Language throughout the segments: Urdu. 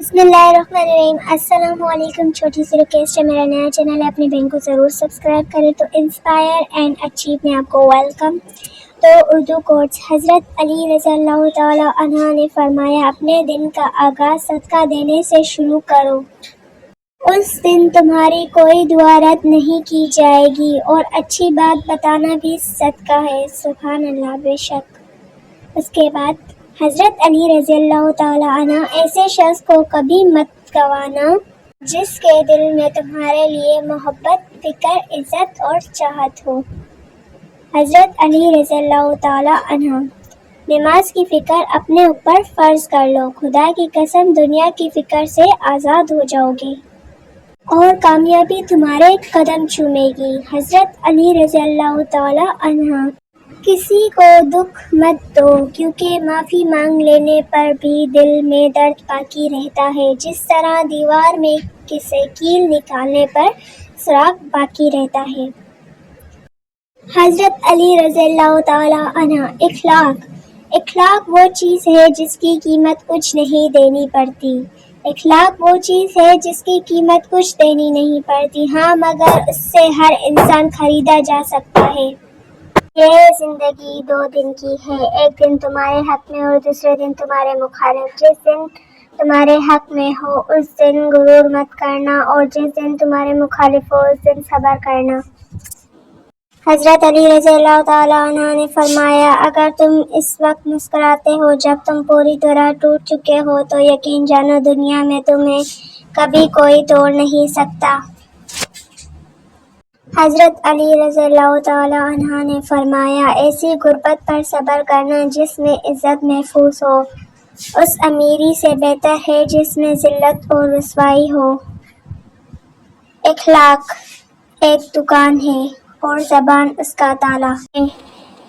بسم اللہ الرحمن الرحیم۔ السلام علیکم۔ چھوٹی سی ریکویسٹ ہے، میرا نیا چینل ہے، اپنے بہن کو ضرور سبسکرائب کریں۔ تو انسپائر اینڈ اچیو میں آپ کو ویلکم۔ تو اردو کوٹس، حضرت علی رضی اللہ تعالی عنہ نے فرمایا، اپنے دن کا آغاز صدقہ دینے سے شروع کرو، اس دن تمہاری کوئی دعا رد نہیں کی جائے گی، اور اچھی بات بتانا بھی صدقہ ہے۔ سبحان اللہ، بے شک۔ اس کے بعد حضرت علی رضی اللہ تعالی عنہ، ایسے شخص کو کبھی مت گوانا جس کے دل میں تمہارے لیے محبت، فکر، عزت اور چاہت ہو۔ حضرت علی رضی اللہ تعالی عنہ، نماز کی فکر اپنے اوپر فرض کر لو، خدا کی قسم دنیا کی فکر سے آزاد ہو جاؤ گے اور کامیابی تمہارے قدم چومے گی۔ حضرت علی رضی اللہ تعالی عنہ، کسی کو دکھ مت دو، کیونکہ معافی مانگ لینے پر بھی دل میں درد باقی رہتا ہے، جس طرح دیوار میں سے کیل نکالنے پر سراغ باقی رہتا ہے۔ حضرت علی رضی اللہ تعالی عنہ، اخلاق وہ چیز ہے جس کی قیمت کچھ نہیں دینی پڑتی۔ اخلاق وہ چیز ہے جس کی قیمت کچھ دینی نہیں پڑتی، ہاں مگر اس سے ہر انسان خریدا جا سکتا ہے۔ یہ زندگی دو دن کی ہے، ایک دن تمہارے حق میں اور دوسرے دن تمہارے مخالف۔ جس دن تمہارے حق میں ہو اس دن غرور مت کرنا، اور جس دن تمہارے مخالف ہو اس دن صبر کرنا۔ حضرت علی رضی اللہ تعالی عنہ نے فرمایا، اگر تم اس وقت مسکراتے ہو جب تم پوری طرح ٹوٹ چکے ہو، تو یقین جانو دنیا میں تمہیں کبھی کوئی توڑ نہیں سکتا۔ حضرت علی رضی اللہ تعالی عنہ نے فرمایا، ایسی غربت پر صبر کرنا جس میں عزت محفوظ ہو، اس امیری سے بہتر ہے جس میں ذلت اور رسوائی ہو۔ اخلاق ایک دکان ہے اور زبان اس کا تالا ہے۔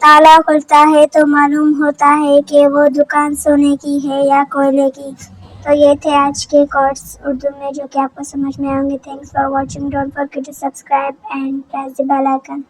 تالا کھلتا ہے تو معلوم ہوتا ہے کہ وہ دکان سونے کی ہے یا کوئلے کی۔ تو یہ تھے آج کے کوٹس اردو میں جو کہ آپ کو سمجھ میں آئیں گے۔ Thanks for watching. Don't forget to subscribe and press the bell icon.